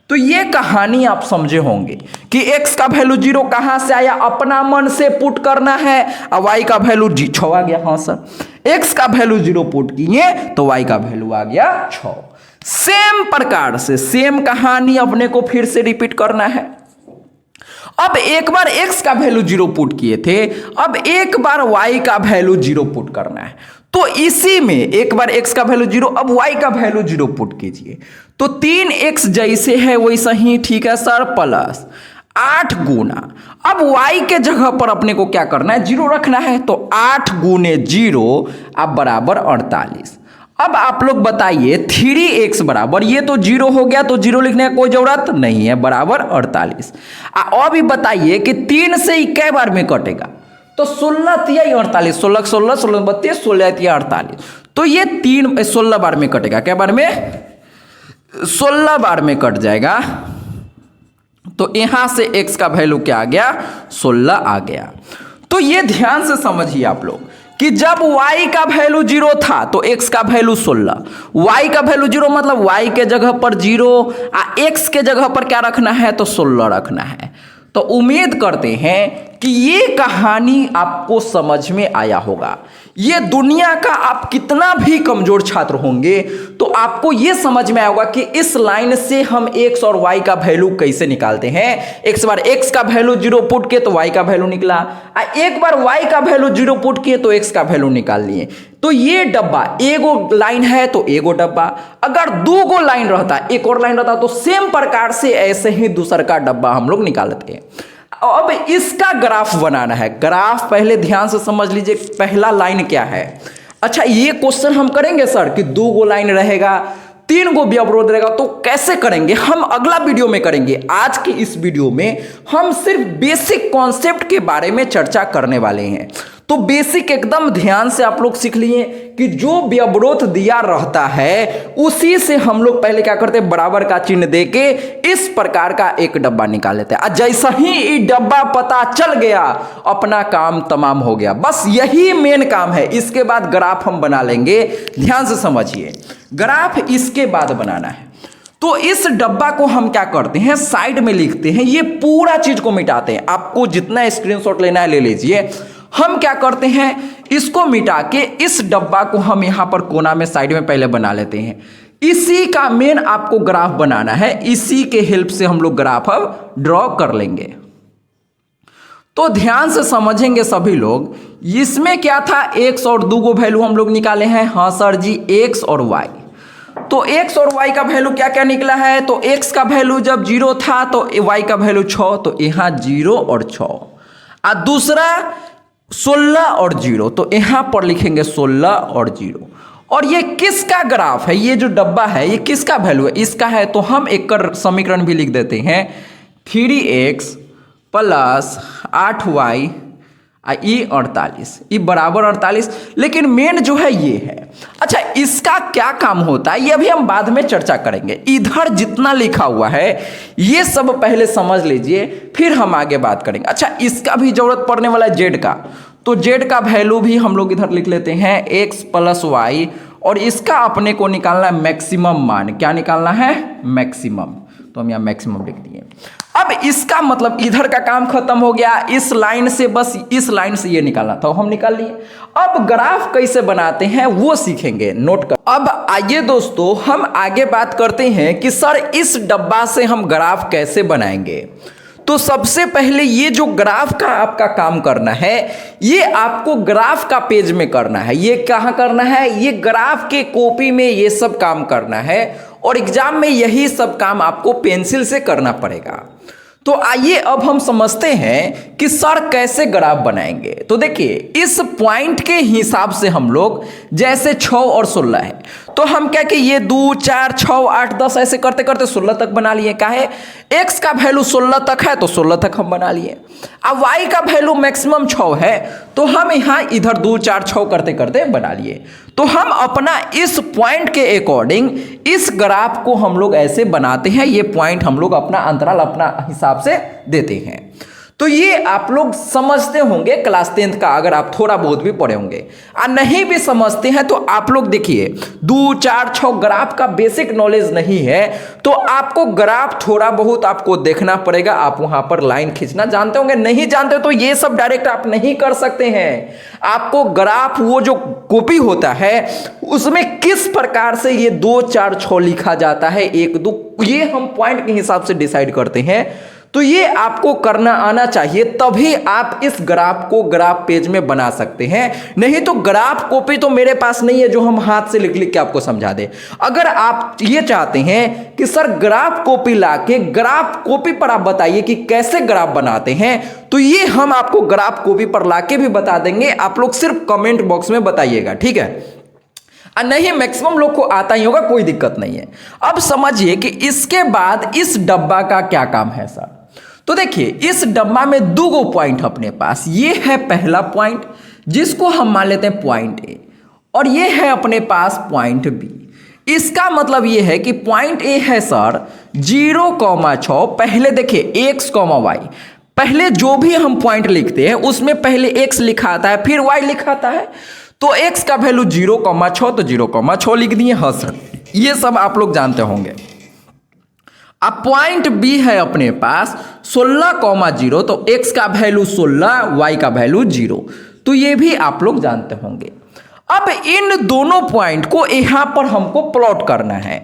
तो ये कहानी आप समझे होंगे कि x का वैल्यू 0 कहां से आया, अपना मन से पुट करना है, और y का वैल्यू 6 आ गया। हाँ सर, x का वैल्यू 0 पुट किए तो y का वैल्यू आ गया 6। सेम प्रकार से सेम कहानी अपने को फिर से रिपीट करना है। अब एक बार x का वैल्यू 0 पुट किए थे, अब एक बार y का वैल्यू 0 पुट करना है। तो इसी में एक बार x का वैल्यू 0, अब y का वैल्यू 0 पुट कीजिए। तो 3x जैसे है वैसा ही, ठीक है सर, प्लस 8 गुना, अब y के जगह पर अपने को क्या करना है, 0 रखना है। तो 8 गुने 0 अब बराबर 48। अब आप लोग बताइए 3x बराबर, ये तो 0 हो गया तो 0 लिखने का कोई जरूरत नहीं है, बराबर 48। अब बताइए कि 3 से कै बार में कटेगा, तो 16 × 3 = 48, 16 16 16 32, 16 × 3 = 48। तो ये 16 बार में कटेगा, क्या बार में, 16 बार में कट जाएगा। तो यहां से x का वैल्यू क्या आ गया, 16 आ गया। तो ये ध्यान से समझिए आप लोग कि जब y का वैल्यू 0 था तो x का वैल्यू 16, y का वैल्यू 0 मतलब y के जगह पर 0, x के जगह पर क्या रखना है, तो 16 रखना है। तो उम्मीद करते हैं कि ये कहानी आपको समझ में आया होगा। ये दुनिया का आप कितना भी कमजोर छात्र होंगे तो आपको ये समझ में आएगा कि इस लाइन से हम x और y का वैल्यू कैसे निकालते हैं। एक बार x का वैल्यू 0 पुट किए तो y का वैल्यू निकला, एक बार y का वैल्यू 0 पुट किए तो x का वैल्यू निकाल लिए। तो ये डब्बा एगो लाइन है तो एगो डब्बा, अगर 2 गो लाइन रहता, एक और लाइन रहता, तो सेम प्रकार से ऐसे ही दूसरा का डब्बा हम लोग निकालते हैं। अब इसका ग्राफ बनाना है। ग्राफ पहले ध्यान से समझ लीजिए, पहला लाइन क्या है। अच्छा, ये क्वेश्चन हम करेंगे सर कि 2 गो लाइन रहेगा, 3 गो व्यवरोध रहेगा, तो कैसे करेंगे हम अगला वीडियो में करेंगे। आज के इस वीडियो में हम सिर्फ बेसिक कॉन्सेप्ट के बारे में चर्चा करने वाले हैं। तो बेसिक एकदम ध्यान से आप लोग सीख लिए कि जो व्यवरोध दिया रहता है उसी से हम लोग पहले क्या करते हैं, बराबर का चिन्ह देके इस प्रकार का एक डब्बा निकाल लेते हैं। जैसा ही ये डब्बा पता चल गया अपना काम तमाम हो गया। बस यही मेन काम है, इसके बाद ग्राफ हम बना लेंगे। ध्यान से समझिए, ग्राफ इसके बाद बनाना है। तो इस डब्बा को हम क्या करते हैं, साइड में लिखते हैं, ये पूरा चीज को मिटाते हैं। आपको जितना स्क्रीनशॉट लेना है ले लीजिए। हम क्या करते हैं, इसको मिटा के इस डब्बा को हम यहां पर कोना में साइड में पहले बना लेते हैं। इसी का मेन आपको ग्राफ बनाना है, इसी के हेल्प से हम लोग ग्राफ अब ड्रॉ कर लेंगे। तो ध्यान से समझेंगे सभी लोग। इसमें क्या था, x और 2 गो वैल्यू हम लोग निकाले हैं। हाँ सर जी, x और y। तो x और y का वैल्यू क्या क्या निकला है, तो x का वैल्यू जब 0 था तो y का वैल्यू 6, तो यहां 0 और 6। और दूसरा 16 और 0, तो यहां पर लिखेंगे 16 और 0। और ये किसका ग्राफ है, ये जो डब्बा है ये किसका वैल्यू है, इसका है। तो हम एक समीकरण भी लिख देते हैं, 3x + 8y ई 48, ई बराबर 48, लेकिन मेन जो है ये है। अच्छा, इसका क्या काम होता है ये अभी हम बाद में चर्चा करेंगे। इधर जितना लिखा हुआ है ये सब पहले समझ लीजिए, फिर हम आगे बात करेंगे। अच्छा, इसका भी जरूरत पड़ने वाला है जेड का, तो जेड का वैल्यू भी हम लोग इधर लिख लेते हैं x + y, और इसका अपने को निकालना है मैक्सिमम मान। क्या निकालना है? मैक्सिमम। तो हम यहाँ मैक्सिमम लिख दिए। अब इसका मतलब इधर का काम खत्म हो गया, इस लाइन से, बस इस लाइन से ये निकालना था, हम निकाल लिए। अब ग्राफ कैसे बनाते हैं वो सीखेंगे, नोट कर। अब आइए दोस्तों हम आगे बात करते हैं कि सर इस डब्बा से हम ग्राफ कैसे बनाएंगे। तो सबसे पहले ये जो ग्राफ का आपका काम करना है, ये आपको ग्राफ का पेज में करना है। ये कहाँ करना है? ये ग्राफ के कॉपी में ये सब काम करना है, और एग्जाम में यही सब काम आपको पेंसिल से करना पड़ेगा। तो आइए अब हम समझते हैं कि सर कैसे ग्राफ बनाएंगे। तो देखिए, इस पॉइंट के हिसाब से हम लोग, जैसे 6 और 16 है, तो हम क्या कि ये 2 4 6 8 10 ऐसे करते करते 16 तक बना लिए। क्या है? x का वैल्यू 16 तक है तो 16 तक हम बना लिए। अब y का वैल्यू मैक्सिमम 6 है, तो हम यहाँ इधर 2 4 6 करते करते बना लिए। तो हम अपना इस पॉइंट के अकॉर्डिंग इस ग्राफ को हम लोग ऐसे बनाते हैं। ये पॉइंट हम लोग अपना अंतराल अपना हिसाब से देते हैं। तो ये आप लोग समझते होंगे क्लास 10th का, अगर आप थोड़ा बहुत भी पढ़े होंगे। और नहीं भी समझते हैं तो आप लोग देखिए, 2 4 6 ग्राफ का बेसिक नॉलेज नहीं है तो आपको ग्राफ थोड़ा बहुत आपको देखना पड़ेगा। आप वहां पर लाइन खींचना जानते होंगे, नहीं जानते तो ये सब डायरेक्ट आप नहीं कर सकते हैं। आपको ग्राफ वो जो कॉपी होता है उसमें किस प्रकार से ये 2 4 6 लिखा जाता है, 1 2, ये हम पॉइंट के हिसाब से डिसाइड करते हैं। तो ये आपको करना आना चाहिए, तभी आप इस ग्राफ को ग्राफ पेज में बना सकते हैं। नहीं तो ग्राफ कॉपी तो मेरे पास नहीं है जो हम हाथ से लिख लिख के आपको समझा दे। अगर आप ये चाहते हैं कि सर ग्राफ कॉपी लाके ग्राफ कॉपी पर आप बताइए कि कैसे ग्राफ बनाते हैं, तो ये हम आपको ग्राफ कॉपी पर लाके भी बता देंगे। आप लोग सिर्फ कमेंट बॉक्स में बताइएगा, ठीक है? नहीं, मैक्सिमम लोग को आता ही होगा, कोई दिक्कत नहीं है। अब समझिए कि इसके बाद इस डब्बा का क्या काम है सर। तो देखिए, इस डब्बा में 2 पॉइंट अपने पास, ये है पहला पॉइंट जिसको हम मान लेते हैं पॉइंट ए, और ये है अपने पास पॉइंट बी। इसका मतलब ये है कि पॉइंट ए है सर 0,6। पहले देखिए x, y, पहले जो भी हम पॉइंट लिखते हैं उसमें पहले x लिखा आता है फिर y लिखा आता है। तो x का वैल्यू 0,6 तो 0,6 लिख दिए। हाँ सर, ये सब आप लोग जानते होंगे। अब पॉइंट बी है अपने पास 16,0, तो x का वैल्यू 16, y का वैल्यू 0, तो ये भी आप लोग जानते होंगे। अब इन दोनों पॉइंट को यहां पर हमको प्लॉट करना है।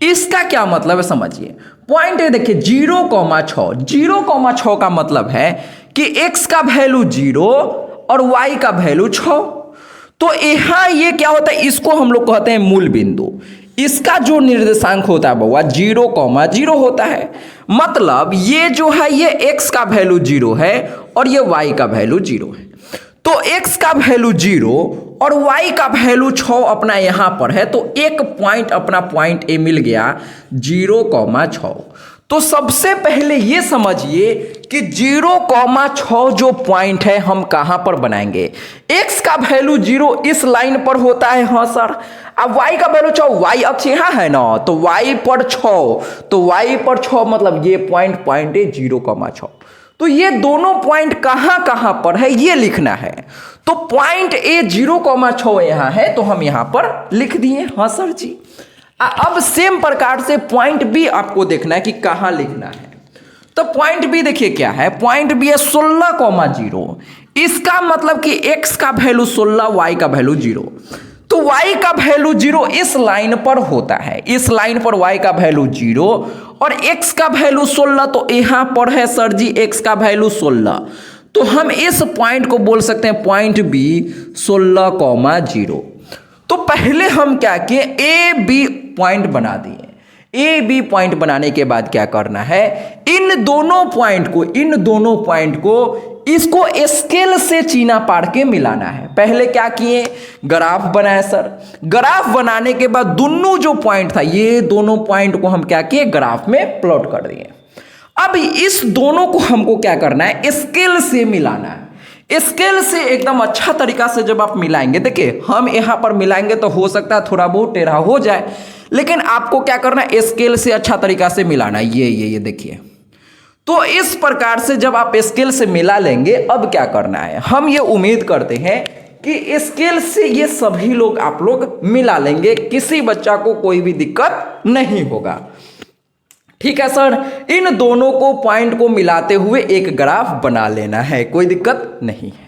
इसका क्या मतलब है समझिए। पॉइंट ए देखिए 0,6, 0,6 का मतलब है कि x का वैल्यू 0 और y का वैल्यू 6। तो यहां ये क्या होता है, इसको हम लोग कहते हैं मूल बिंदु। इसका जो निर्देशांक होता है बउआ 0,0 होता है। मतलब ये जो है ये x का वैल्यू 0 है और ये y का वैल्यू 0 है। तो x का वैल्यू 0 और y का वैल्यू 6 अपना यहां पर है, तो एक पॉइंट अपना पॉइंट ए मिल गया 0,6। तो सबसे पहले ये समझिए कि 0,6 जो पॉइंट है हम कहां पर बनाएंगे। x का वैल्यू 0 इस लाइन पर होता है, हाँ सर। अब y का वैल्यू 6, y अक्ष यहां है ना, तो y पर 6, तो y पर 6 मतलब ये पॉइंट है 0,6। तो ये दोनों पॉइंट कहां कहां पर है ये लिखना है। तो पॉइंट ए 0,6 यहां है, तो हम यहां पर लिख दिए। हाँ सर जी। अब सेम प्रकार से पॉइंट बी आपको देखना है कि कहां लिखना है। तो पॉइंट बी देखिए क्या है, पॉइंट बी है 16,0। इसका मतलब कि x का वैल्यू 16, y का वैल्यू 0। तो y का वैल्यू 0 इस लाइन पर होता है, इस लाइन पर y का वैल्यू 0 और x का वैल्यू 16, तो यहां पर है सर जी x का वैल्यू 16। तो हम इस पॉइंट को बोल सकते हैं पॉइंट बी 16,0। तो पहले हम क्या किए, ए बी पॉइंट बना दिए। ए बी पॉइंट बनाने के बाद क्या करना है, इन दोनों पॉइंट को इसको स्केल से चीना पार के मिलाना है। पहले क्या किए, ग्राफ बनाया सर। ग्राफ बनाने के बाद दोनों जो पॉइंट था, ये दोनों पॉइंट को हम क्या किए, ग्राफ में प्लॉट कर दिए। अब इस दोनों को हमको क्या करना है, स्केल से मिलाना है। स्केल से एकदम अच्छा तरीका से जब आप मिलाएंगे, देखिए हम यहाँ पर मिलाएंगे तो हो सकता है थोड़ा बहुत टेढ़ा हो जाए, लेकिन आपको क्या करना है, स्केल से अच्छा तरीका से मिलाना है। ये देखिए, तो इस प्रकार से जब आप स्केल से मिला लेंगे, अब क्या करना है, हम ये उम्मीद करते हैं कि स्केल से ये सभी लोग आप लोग मिला लेंगे, किसी बच्चा को कोई भी दिक्कत नहीं होगा। ठीक है सर, इन दोनों को पॉइंट को मिलाते हुए एक ग्राफ बना लेना है, कोई दिक्कत नहीं है।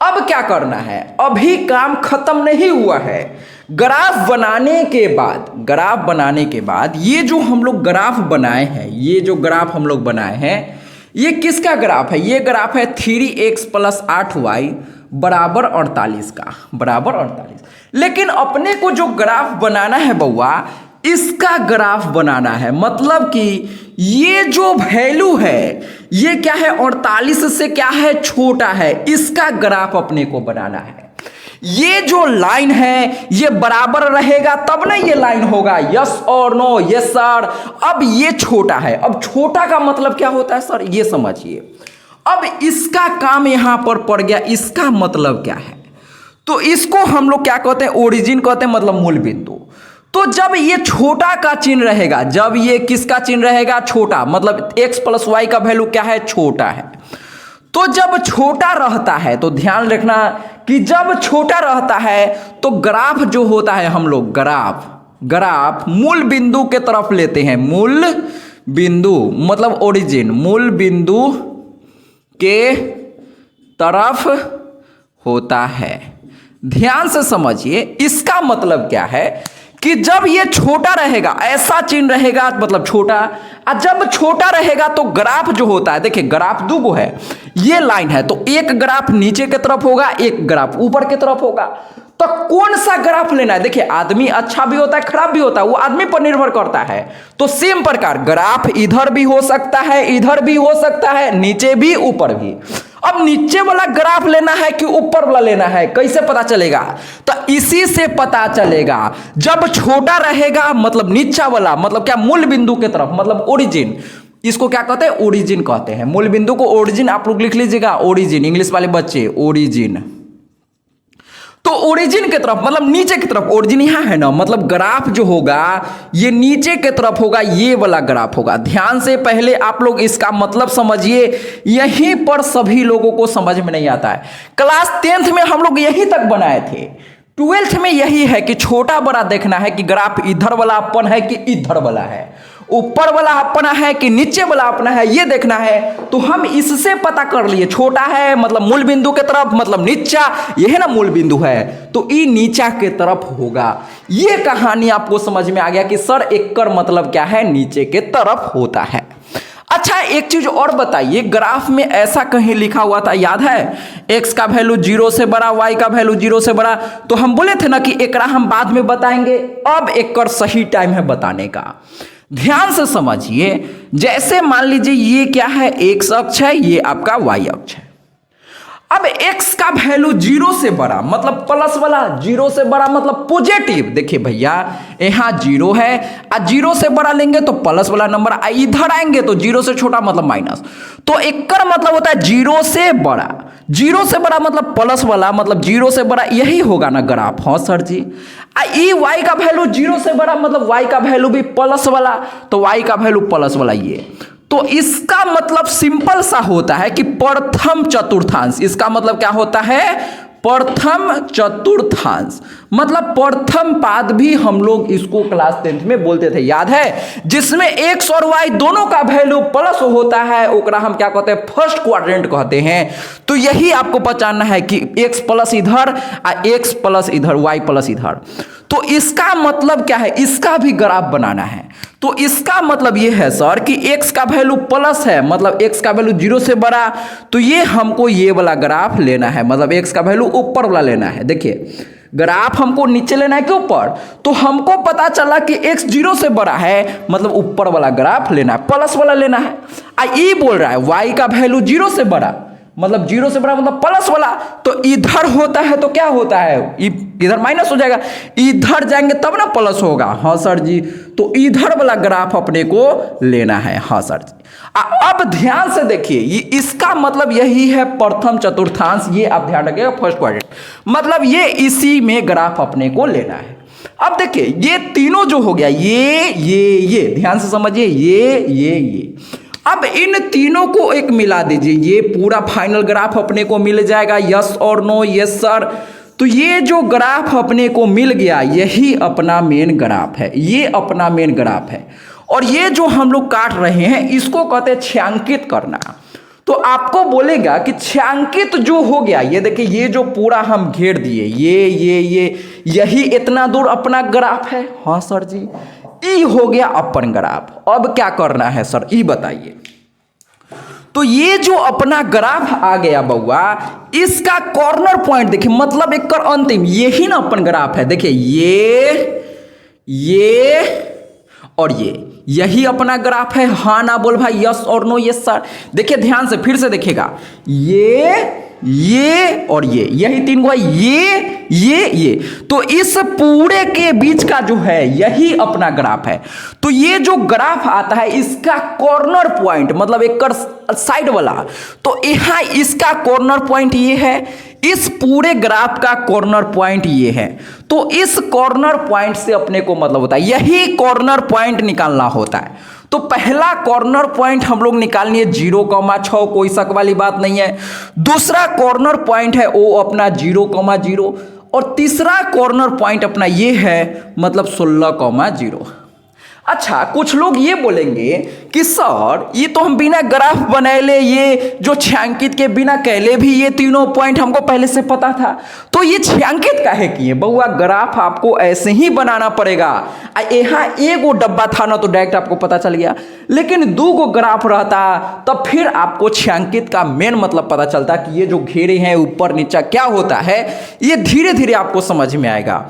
अब क्या करना है, अभी काम खत्म नहीं हुआ है। ग्राफ बनाने के बाद ये जो हम लोग ग्राफ बनाए हैं, ये जो ग्राफ हम लोग बनाए हैं, ये किसका ग्राफ है, ये ग्राफ है 3x + 8y बराबर 48 का, बराबर 48। लेकिन अपने को जो ग्राफ बनाना है बउआ, इसका ग्राफ बनाना है, मतलब कि ये जो वैल्यू है ये क्या है, 48 से क्या है, छोटा है, इसका ग्राफ अपने को बनाना है। ये जो लाइन है ये बराबर रहेगा तब ना ये लाइन होगा, यस और नो, यस सर। अब ये छोटा है, अब छोटा का मतलब क्या होता है सर, ये समझिए। अब इसका काम यहां पर पड़ गया, इसका मतलब क्या है, तो इसको हम लोग क्या कहते हैं, ओरिजिन कहते हैं, मतलब मूल बिंदु। तो जब ये छोटा का चिन्ह रहेगा, जब ये किसका चिन्ह रहेगा, छोटा, मतलब x + y का वैल्यू क्या है, छोटा है। तो जब छोटा रहता है तो ध्यान रखना कि जब छोटा रहता है तो ग्राफ जो होता है, हम लोग ग्राफ मूल बिंदु के तरफ लेते हैं, मूल बिंदु मतलब ओरिजिन, मूल बिंदु के तरफ होता है। ध्यान से समझिए, इसका मतलब क्या है कि जब ये छोटा रहेगा, ऐसा चिन्ह रहेगा मतलब छोटा, और जब छोटा रहेगा तो ग्राफ जो होता है, देखिए ग्राफ दो गो है, ये लाइन है, तो एक ग्राफ नीचे की तरफ होगा, एक ग्राफ ऊपर की तरफ होगा। तो कौन सा ग्राफ लेना है, देखिए आदमी अच्छा भी होता है खराब भी होता है, वो आदमी पर निर्भर करता है। तो सेम प्रकार ग्राफ इधर भी हो सकता है, इधर भी हो सकता है, नीचे भी ऊपर भी। अब नीचे वाला ग्राफ लेना है कि ऊपर वाला लेना है, कैसे पता चलेगा, तो इसी से पता चलेगा। जब छोटा रहेगा मतलब नीचा वाला, मतलब क्या, मूल बिंदु की तरफ, मतलब ओरिजिन, इसको क्या कहते हैं, ओरिजिन कहते हैं। मूल बिंदु को ओरिजिन आप लोग लिख लीजिएगा, ओरिजिन, इंग्लिश वाले बच्चे ओरिजिन। तो ओरिजिन की तरफ मतलब नीचे की तरफ, ओरिजिन यहां है ना, मतलब ग्राफ जो होगा ये नीचे की तरफ होगा, ये वाला ग्राफ होगा। ध्यान से पहले आप लोग इसका मतलब समझिए, यहीं पर सभी लोगों को समझ में नहीं आता है। क्लास 10th में हम लोग यहीं तक बनाए थे, 12th में यही है कि छोटा बड़ा देखना है कि ग्राफ इधर वाला अपन है कि इधर वाला है, ऊपर वाला अपना है कि नीचे वाला अपना है, ये देखना है। तो हम इससे पता कर लिए, छोटा है मतलब मूल बिंदु के तरफ, मतलब नीचा, ये है ना मूल बिंदु है, तो ये नीचा के तरफ होगा। ये कहानी आपको समझ में आ गया कि सर एकर मतलब क्या है, नीचे के तरफ होता है। अच्छा एक चीज और बताइए, ग्राफ में ऐसा कहीं लिखा हुआ था, याद है, x का वैल्यू 0 से बड़ा, y का वैल्यू 0 से बड़ा, तो हम बोले थे ना कि एकरा हम बाद में बताएंगे, अब एकर सही टाइम है बताने का। ध्यान से समझिए, जैसे मान लीजिए ये क्या है, x अक्ष है, ये आपका y अक्ष है। अब x का वैल्यू 0 से बड़ा मतलब प्लस वाला, 0 से बड़ा मतलब पॉजिटिव। देखिए भैया यहां 0 है, और 0 से बड़ा लेंगे तो प्लस वाला नंबर, इधर आएंगे तो 0 से छोटा मतलब माइनस। तो एकर मतलब होता है 0 से बड़ा, 0 से बड़ा मतलब प्लस वाला, मतलब 0 से बड़ा, यही होगा ना ग्राफ। हाँ सर जी। ये y का वैल्यू 0 से बड़ा मतलब y का वैल्यू भी प्लस वाला, तो y का वैल्यू प्लस वाला ये। तो इसका मतलब सिंपल सा होता है कि प्रथम चतुर्थांश, इसका मतलब क्या होता है, प्रथम चतुर्थांश, मतलब प्रथम पाद भी हम लोग इसको क्लास 10th में बोलते थे, याद है, जिसमें x और y दोनों का वैल्यू प्लस होता है, ओकरा हम क्या कहते हैं, फर्स्ट क्वाड्रेंट कहते हैं। तो यही आपको पहचानना है कि x प्लस इधर और x प्लस इधर, y प्लस इधर। तो इसका मतलब क्या है, इसका भी ग्राफ बनाना है। तो इसका मतलब ये है सर कि x का वैल्यू प्लस है, मतलब x का वैल्यू 0 से बड़ा, तो ये हमको ये वाला ग्राफ लेना है, मतलब x का वैल्यू ऊपर वाला लेना है। देखिए ग्राफ हमको नीचे लेना है कि ऊपर, तो हमको पता चला कि x 0 से बड़ा है, मतलब ऊपर वाला ग्राफ लेना है, प्लस वाला लेना है। ये बोल रहा है y का वैल्यू 0 से बड़ा, मतलब जीरो से बड़ा मतलब प्लस वाला, तो इधर होता है तो क्या होता है, इधर माइनस हो जाएगा, इधर जाएंगे तब ना प्लस होगा। हाँ सर जी, तो इधर वाला ग्राफ अपने को लेना है। हाँ सर जी। अब ध्यान से देखिए, ये इसका मतलब यही है प्रथम चतुर्थांश, ये आप ध्यान रखिएगा फर्स्ट क्वाड्रेंट, मतलब ये इसी में ग्राफ अपने को लेना है। अब देखिए ये तीनों जो हो गया, ये ध्यान से समझिए, ये अब इन तीनों को एक मिला दीजिए, ये पूरा फाइनल ग्राफ अपने को मिल जाएगा। यस और नो? Yes sir. तो ये जो ग्राफ अपने को मिल गया, यही अपना मेन ग्राफ है, ये अपना मेन ग्राफ है। और ये जो हम लोग काट रहे हैं इसको कहते हैं छायांकित करना। तो आपको बोलेगा कि छायांकित जो हो गया, ये देखिए ये जो पूरा हम घेर दिए, ये यही इतना दूर अपना ग्राफ है। हाँ सर जी, ई हो गया अपन ग्राफ। अब क्या करना है सर, ई बताइए। तो ये जो अपना ग्राफ आ गया बउआ, इसका कॉर्नर पॉइंट देखिए, मतलब एक कर अंतिम, यही ना अपन ग्राफ है। देखिए ये और यही अपना ग्राफ है। हाँ ना बोल भाई, यस और नो? Yes sir. देखिए ध्यान से फिर से देखिएगा, ये और यही तीन को है, ये तो इस पूरे के बीच का जो है यही अपना ग्राफ है। तो ये जो ग्राफ आता है इसका कॉर्नर पॉइंट, मतलब एक साइड वाला, तो यहां इसका कॉर्नर पॉइंट ये है, इस पूरे ग्राफ का कॉर्नर पॉइंट ये है। तो इस कॉर्नर पॉइंट से अपने को मतलब होता है, यही कॉर्नर पॉइंट निकालना होता है। तो पहला कॉर्नर पॉइंट हम लोग निकालनी है 0,6, कोई शक वाली बात नहीं है। दूसरा कॉर्नर पॉइंट है वो अपना 0,0, और तीसरा कॉर्नर पॉइंट अपना ये है मतलब 16,0। अच्छा, कुछ लोग ये बोलेंगे कि सर ये तो हम बिना ग्राफ बनाए ले, ये जो छायांकित के बिना कहले भी ये तीनों पॉइंट हमको पहले से पता था, तो ये छायांकित काहे किए? बउआ ग्राफ आपको ऐसे ही बनाना पड़ेगा। यहाँ एगो डब्बा था ना तो डायरेक्ट आपको पता चल गया, लेकिन 2 गो ग्राफ रहता तब फिर आपको छायांकित का मेन मतलब पता चलता कि ये जो घेरे हैं ऊपर नीचा क्या होता है, ये धीरे धीरे आपको समझ में आएगा।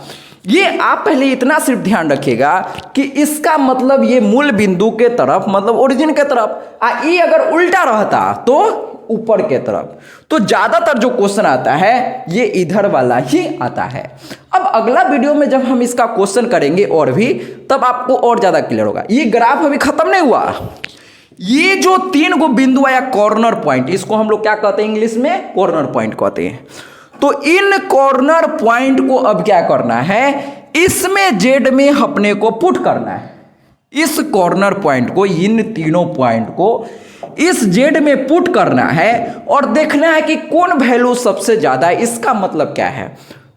ये आप पहले इतना सिर्फ ध्यान रखिएगा कि इसका मतलब ये मूल बिंदु के तरफ, मतलब ओरिजिन के तरफ, ये अगर उल्टा रहता तो ऊपर के तरफ। तो ज्यादातर जो क्वेश्चन आता है ये इधर वाला ही आता है। अब अगला वीडियो में जब हम इसका क्वेश्चन करेंगे और भी, तब आपको और ज्यादा क्लियर होगा। ये ग्राफ अभी खत्म नहीं हुआ, ये जो 3 गो बिंदु आया कॉर्नर पॉइंट, इसको हम लोग क्या कहते हैं इंग्लिश में? कॉर्नर पॉइंट कहते हैं। तो इन कॉर्नर पॉइंट को अब क्या करना है, इसमें जेड में अपने को पुट करना है। इस कॉर्नर पॉइंट को, इन तीनों पॉइंट को इस जेड में पुट करना है और देखना है कि कौन वैल्यू सबसे ज्यादा है। इसका मतलब क्या है?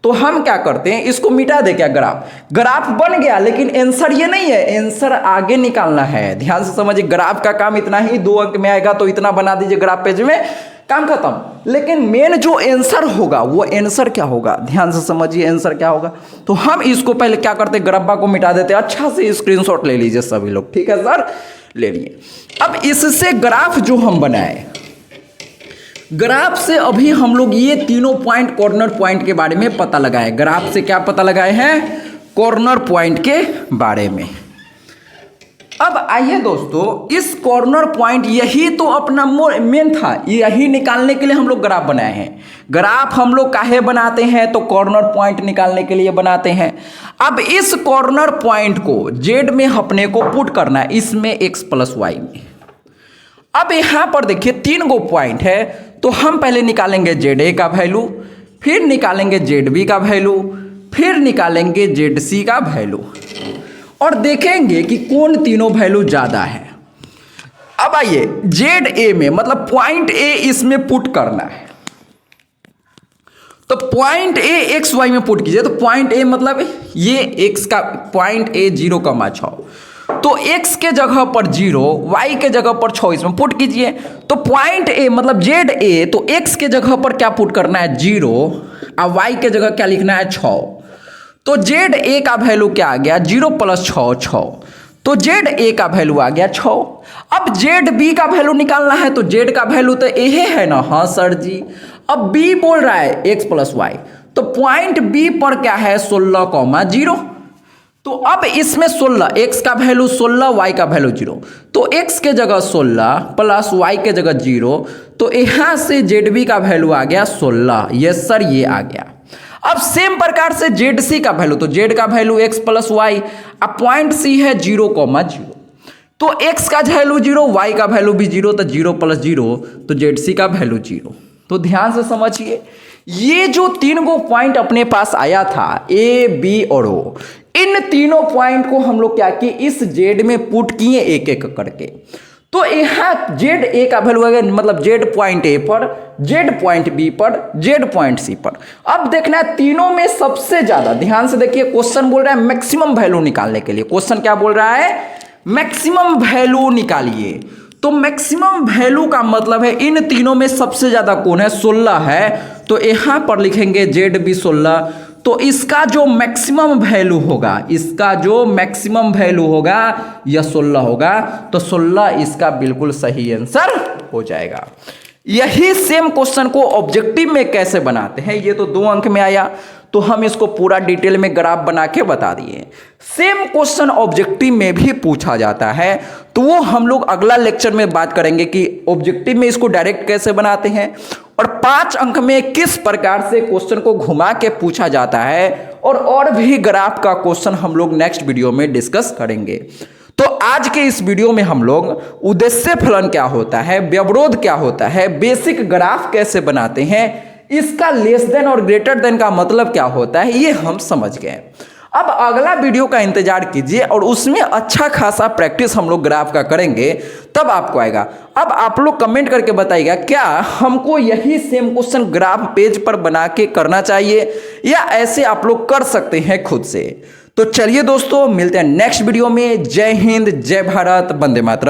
तो हम क्या करते हैं, इसको मिटा दे क्या, ग्राफ बन गया, लेकिन आंसर ये नहीं है, आंसर आगे निकालना है। ध्यान से समझिए, ग्राफ का काम इतना ही, 2 अंक में आएगा तो इतना बना दीजिए ग्राफ पेज में, काम खत्म। लेकिन मेन जो आंसर होगा वो आंसर क्या होगा, ध्यान से समझिए आंसर क्या होगा। तो हम इसको पहले क्या करते, ग्राफा को मिटा देते। अच्छा से स्क्रीनशॉट ले लीजिए सभी लोग, ठीक है सर, ले लिए। अब इससे ग्राफ जो हम बनाए, ग्राफ से अभी हम लोग ये तीनों पॉइंट कॉर्नर पॉइंट के बारे में पता लगाए। ग्राफ से क्या पता लगाए हैं? कॉर्नर पॉइंट के बारे में। अब आइए दोस्तों, इस कॉर्नर पॉइंट यही तो अपना मेन था, यही निकालने के लिए हम लोग ग्राफ बनाए हैं। ग्राफ हम लोग काहे बनाते हैं? तो कॉर्नर पॉइंट निकालने के लिए बनाते हैं। अब इस कॉर्नर पॉइंट को जेड में अपने को पुट करना है, इसमें x + y में। अब यहां पर देखिए 3 गो पॉइंट है, तो हम पहले निकालेंगे जेड ए का वैल्यू, फिर निकालेंगे जेड बी का वैल्यू, फिर निकालेंगे जेड सी का वैल्यू, और देखेंगे कि कौन तीनों वैल्यू ज्यादा है। अब आइए जेड ए में, मतलब पॉइंट ए इसमें पुट करना है। तो पॉइंट ए एक्स वाई में पुट कीजिए। तो पॉइंट ए मतलब ये एक्स का पॉइंट ए 0,6, तो x के जगह पर 0, y के जगह पर 6 इसमें पुट कीजिए। तो पॉइंट ए मतलब जेड ए, तो x के जगह पर क्या पुट करना है? 0, और y के जगह क्या लिखना है? 6। तो जेड ए का वैल्यू क्या आ गया? 0 + 6 6। तो जेड ए का वैल्यू आ गया 6। अब जेड बी का वैल्यू निकालना है, तो जेड का वैल्यू तो ए है ना? हाँ सर जी। अब बी बोल रहा है x + y, तो पॉइंट बी पर क्या है? 16,0। तो अब इसमें 16, x का वैल्यू 16, y का वैल्यू 0, तो x के जगह 16 प्लस y के जगह 0, तो यहाँ से ZB का वैल्यू आ गया 16। यस सर, ये आ गया। अब सेम प्रकार से ZC का वैल्यू, तो Z का वैल्यू x प्लस वाई, अब पॉइंट C है 0,0, तो x का वैल्यू 0, y का वैल्यू भी 0, तो 0 प्लस 0, तो ZC का वैल्यू 0। तो ध्यान से समझिए, ये जो 3 गो पॉइंट अपने पास आया था A, B और O, इन तीनों पॉइंट को हम लोग क्या किए, इस Z में पुट किए एक एक करके। तो यहाँ जेड ए का वैल्यू है, मतलब Z पॉइंट A पर, Z पॉइंट B पर, Z पॉइंट C पर। अब देखना है तीनों में सबसे ज्यादा, ध्यान से देखिए, क्वेश्चन बोल रहा है मैक्सिमम वैल्यू निकालने के लिए। क्वेश्चन क्या बोल रहा है, मैक्सिमम वैल्यू निकालिए। तो मैक्सिमम वैल्यू का मतलब है इन तीनों में सबसे ज्यादा कौन है, 16 है, तो यहां पर लिखेंगे ZB 16। तो इसका जो मैक्सिमम वैल्यू होगा, इसका जो मैक्सिमम वैल्यू होगा यह 16 होगा, तो 16 इसका बिल्कुल सही आंसर हो जाएगा। यही सेम क्वेश्चन को ऑब्जेक्टिव में कैसे बनाते हैं, ये तो 2 अंक में आया, तो हम इसको पूरा डिटेल में ग्राफ बना के बता दिए। सेम क्वेश्चन ऑब्जेक्टिव में भी पूछा जाता है, तो वो हम लोग अगला लेक्चर में बात करेंगे कि ऑब्जेक्टिव में इसको डायरेक्ट कैसे बनाते हैं, और 5 अंक में किस प्रकार से क्वेश्चन को घुमा के पूछा जाता है, और भी ग्राफ का क्वेश्चन हम लोग नेक्स्ट वीडियो में डिस्कस करेंगे। तो आज के इस वीडियो में हम लोग उद्देश्य फलन क्या होता है, व्यवरोध क्या होता है, बेसिक ग्राफ कैसे बनाते हैं, इसका लेस देन और ग्रेटर देन का मतलब क्या होता है, ये हम समझ गए। अब अगला वीडियो का इंतजार कीजिए, और उसमें अच्छा खासा प्रैक्टिस हम लोग ग्राफ का करेंगे, तब आपको आएगा। अब आप लोग कमेंट करके बताइएगा, क्या हमको यही सेम क्वेश्चन ग्राफ पेज पर बना के करना चाहिए, या ऐसे आप लोग कर सकते हैं खुद से। तो चलिए दोस्तों, मिलते हैं नेक्स्ट वीडियो में। जय हिंद, जय भारत, वंदे मातरम।